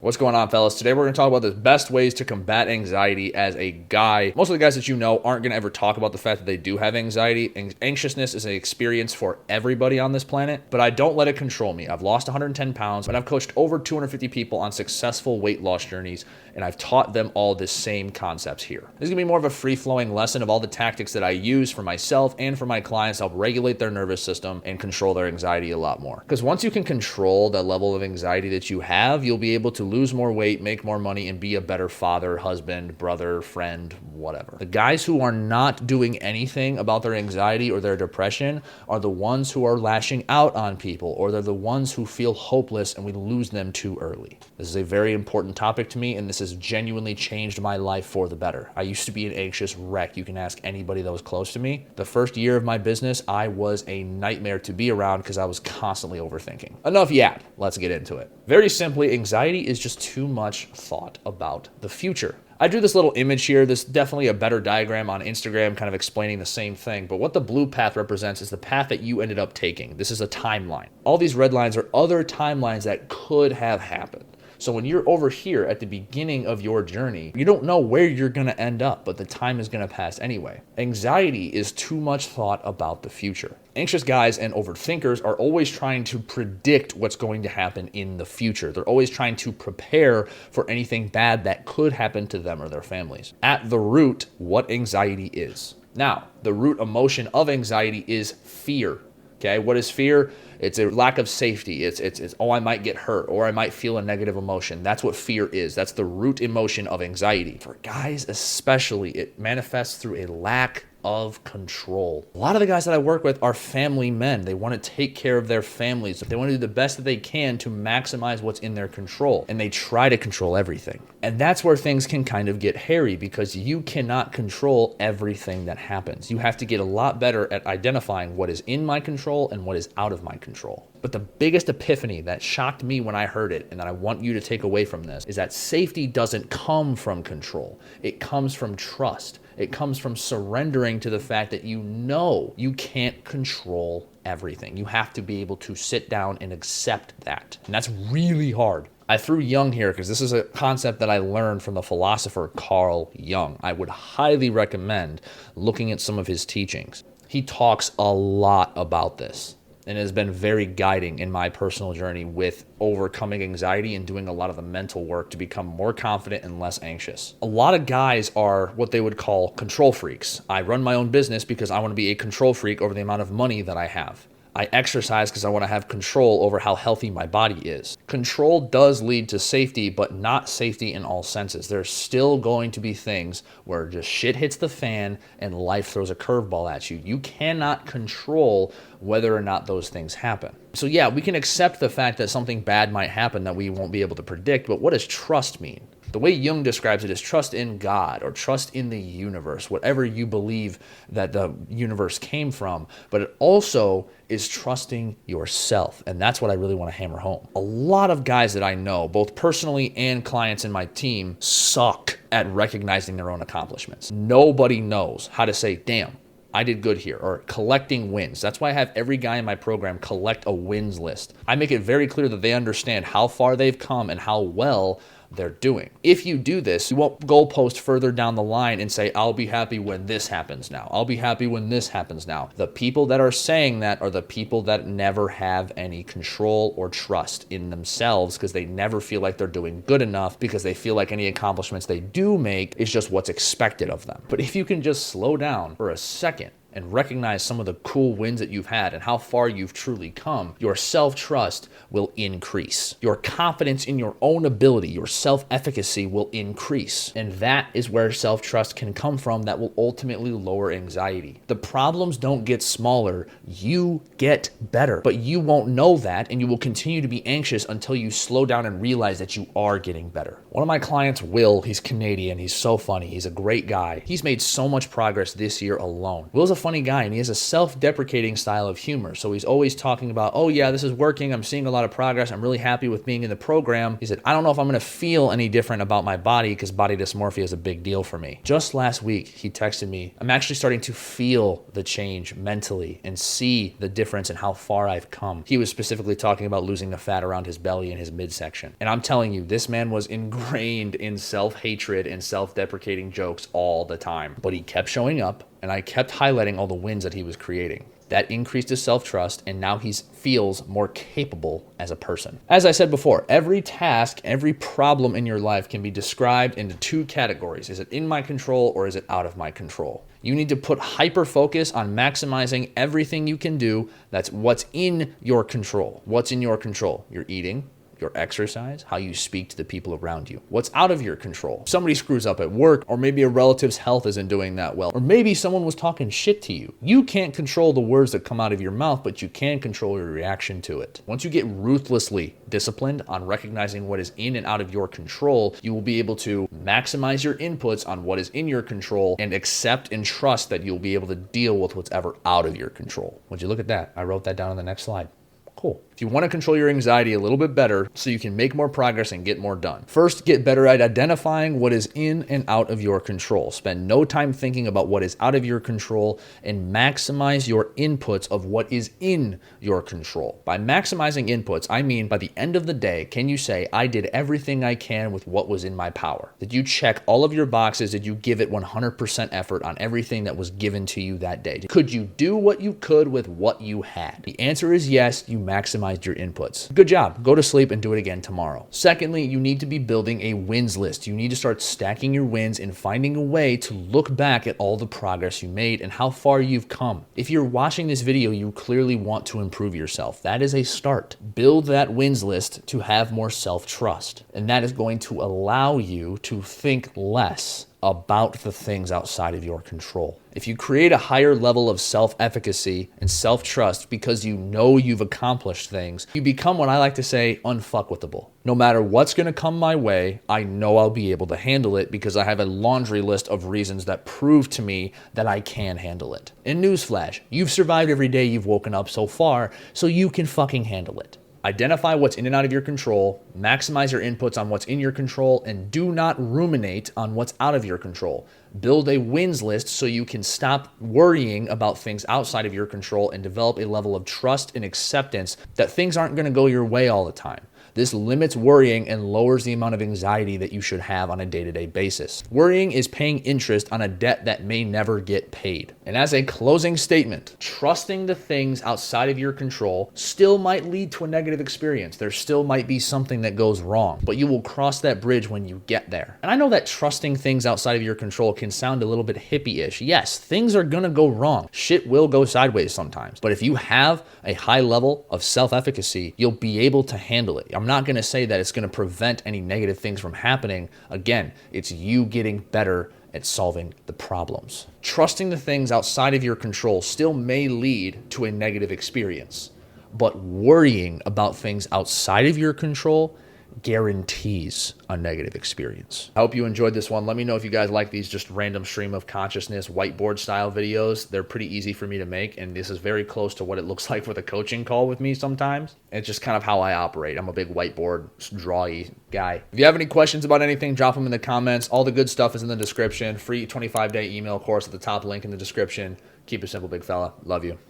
What's going on, fellas? Today we're going to talk about the best ways to combat anxiety as a guy. Most of the guys that you know aren't going to ever talk about the fact that they do have anxiety. Anxiousness is an experience for everybody on this planet, but I don't let it control me. I've lost 110 pounds, and I've coached over 250 people on successful weight loss journeys, and I've taught them all the same concepts here. This is going to be more of a free-flowing lesson of all the tactics that I use for myself and for my clients to help regulate their nervous system and control their anxiety a lot more. Because once you can control the level of anxiety that you have, you'll be able to lose more weight, make more money, and be a better father, husband, brother, friend, whatever. The guys who are not doing anything about their anxiety or their depression are the ones who are lashing out on people, or they're the ones who feel hopeless and we lose them too early. This is a very important topic to me, and this has genuinely changed my life for the better. I used to be an anxious wreck. You can ask anybody that was close to me. The first year of my business, I was a nightmare to be around because I was constantly overthinking. Enough yap. Let's get into it. Very simply, anxiety is just too much thought about the future. I drew this little image here. This is definitely a better diagram on Instagram, kind of explaining the same thing. But what the blue path represents is the path that you ended up taking. This is a timeline. All these red lines are other timelines that could have happened. So when you're over here at the beginning of your journey, you don't know where you're going to end up, but the time is going to pass anyway. Anxiety is too much thought about the future. Anxious guys and overthinkers are always trying to predict what's going to happen in the future. They're always trying to prepare for anything bad that could happen to them or their families. At the root, what anxiety is. Now, the root emotion of anxiety is fear. Okay, what is fear? It's a lack of safety. It's oh, I might get hurt, or I might feel a negative emotion. That's what fear is. That's the root emotion of anxiety. For guys especially, it manifests through a lack of control. A lot of the guys that I work with are family men. They want to take care of their families. They want to do the best that they can to maximize what's in their control, and they try to control everything. And that's where things can kind of get hairy, because you cannot control everything that happens. You have to get a lot better at identifying what is in my control and what is out of my control. But the biggest epiphany that shocked me when I heard it, and that I want you to take away from this, is that safety doesn't come from control. It comes from trust. It comes from surrendering to the fact that you know you can't control everything. You have to be able to sit down and accept that. And that's really hard. I threw Jung here because this is a concept that I learned from the philosopher Carl Jung. I would highly recommend looking at some of his teachings. He talks a lot about this, and has been very guiding in my personal journey with overcoming anxiety and doing a lot of the mental work to become more confident and less anxious. A lot of guys are what they would call control freaks. I run my own business because I want to be a control freak over the amount of money that I have. I exercise because I want to have control over how healthy my body is. Control does lead to safety, but not safety in all senses. There's still going to be things where just shit hits the fan and life throws a curveball at you. You cannot control whether or not those things happen. So yeah, we can accept the fact that something bad might happen that we won't be able to predict, but what does trust mean? The way Jung describes it is trust in God, or trust in the universe, whatever you believe that the universe came from. But it also is trusting yourself. And that's what I really want to hammer home. A lot of guys that I know, both personally and clients in my team, suck at recognizing their own accomplishments. Nobody knows how to say, damn, I did good here, or collecting wins. That's why I have every guy in my program collect a wins list. I make it very clear that they understand how far they've come and how well they're doing. If you do this, you won't goalpost further down the line and say, I'll be happy when this happens now. I'll be happy when this happens now. The people that are saying that are the people that never have any control or trust in themselves, because they never feel like they're doing good enough, because they feel like any accomplishments they do make is just what's expected of them. But if you can just slow down for a second and recognize some of the cool wins that you've had and how far you've truly come, your self-trust will increase. Your confidence in your own ability, your self-efficacy will increase. And that is where self-trust can come from that will ultimately lower anxiety. The problems don't get smaller, you get better. But you won't know that, and you will continue to be anxious until you slow down and realize that you are getting better. One of my clients, Will, he's Canadian, he's so funny, he's a great guy. He's made so much progress this year alone. Will's a funny funny guy, and he has a self-deprecating style of humor. So he's always talking about, oh yeah, this is working. I'm seeing a lot of progress. I'm really happy with being in the program. He said, I don't know if I'm going to feel any different about my body because body dysmorphia is a big deal for me. Just last week, he texted me, I'm actually starting to feel the change mentally and see the difference in how far I've come. He was specifically talking about losing the fat around his belly and his midsection. And I'm telling you, this man was ingrained in self-hatred and self-deprecating jokes all the time. But he kept showing up, and I kept highlighting all the wins that he was creating. That increased his self-trust, and now he feels more capable as a person. As I said before, every task, every problem in your life can be described into two categories. Is it in my control or is it out of my control? You need to put hyper focus on maximizing everything you can do. That's what's in your control. What's in your control? Your eating, your exercise, how you speak to the people around you. What's out of your control? Somebody screws up at work, or maybe a relative's health isn't doing that well, or maybe someone was talking shit to you. You can't control the words that come out of your mouth, but you can control your reaction to it. Once you get ruthlessly disciplined on recognizing what is in and out of your control, you will be able to maximize your inputs on what is in your control and accept and trust that you'll be able to deal with what's ever out of your control. Would you look at that? I wrote that down on the next slide. Cool. If you want to control your anxiety a little bit better so you can make more progress and get more done, first get better at identifying what is in and out of your control. Spend no time thinking about what is out of your control and maximize your inputs of what is in your control. By maximizing inputs, I mean by the end of the day, can you say, I did everything I can with what was in my power? Did you check all of your boxes? Did you give it 100% effort on everything that was given to you that day? Could you do what you could with what you had? The answer is yes, you maximized your inputs. Good job. Go to sleep and do it again tomorrow. Secondly, you need to be building a wins list. You need to start stacking your wins and finding a way to look back at all the progress you made and how far you've come. If you're watching this video, you clearly want to improve yourself. That is a start. Build that wins list to have more self-trust. And that is going to allow you to think less about the things outside of your control. If you create a higher level of self-efficacy and self-trust because you know you've accomplished things, you become what I like to say, unfuckwithable. No matter what's going to come my way, I know I'll be able to handle it because I have a laundry list of reasons that prove to me that I can handle it. And newsflash, you've survived every day you've woken up so far, so you can fucking handle it. Identify what's in and out of your control, maximize your inputs on what's in your control, and do not ruminate on what's out of your control. Build a wins list so you can stop worrying about things outside of your control and develop a level of trust and acceptance that things aren't going to go your way all the time. This limits worrying and lowers the amount of anxiety that you should have on a day-to-day basis. Worrying is paying interest on a debt that may never get paid. And as a closing statement, trusting the things outside of your control still might lead to a negative experience. There still might be something that goes wrong, but you will cross that bridge when you get there. And I know that trusting things outside of your control can sound a little bit hippie-ish. Yes, things are gonna go wrong. Shit will go sideways sometimes. But if you have a high level of self-efficacy, you'll be able to handle it. I'm not going to say that it's going to prevent any negative things from happening. Again, it's you getting better at solving the problems. Trusting the things outside of your control still may lead to a negative experience, but worrying about things outside of your control guarantees a negative experience. I hope you enjoyed this one. Let me know if you guys like these just random stream of consciousness whiteboard style videos. They're pretty easy for me to make, and this is very close to what it looks like with a coaching call with me sometimes. It's just kind of how I operate. I'm a big whiteboard drawy guy. If you have any questions about anything, drop them in the comments. All the good stuff is in the description. Free 25-day email course at the top, link in the description. Keep it simple, big fella. Love you.